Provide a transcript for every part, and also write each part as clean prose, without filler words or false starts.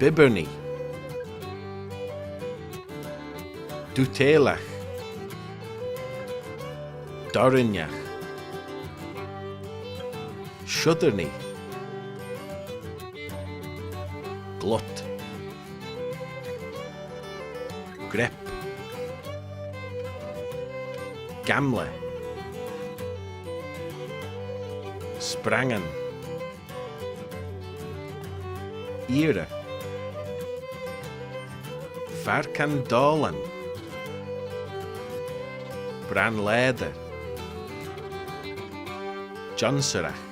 Biberni. Dúteilech. Dorineach. Shudderni. Glut. Grep. Gamle. Sprangen. Ire. Varkandalen. Branleder. Janserach.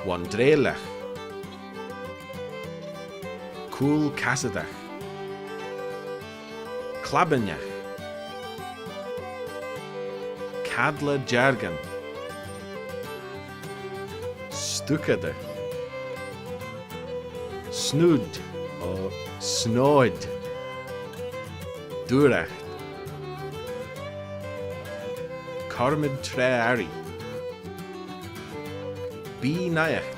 Wandrelach. Cool Casadach. Klabenjach. Cadla Jargan. Stukade. Snood or Snoid. Duracht. Cormid Treari. Bí Nayacht.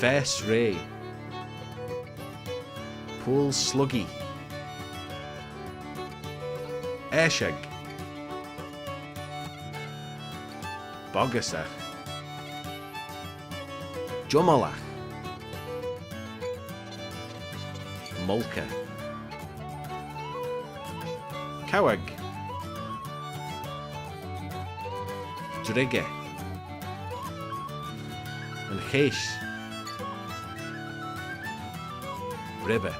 Fes Ray. Pool Sluggy. Eshag. Bogasach. Jumalach. Mulka. Cowag. Drigge. And Cheish. Ribbe.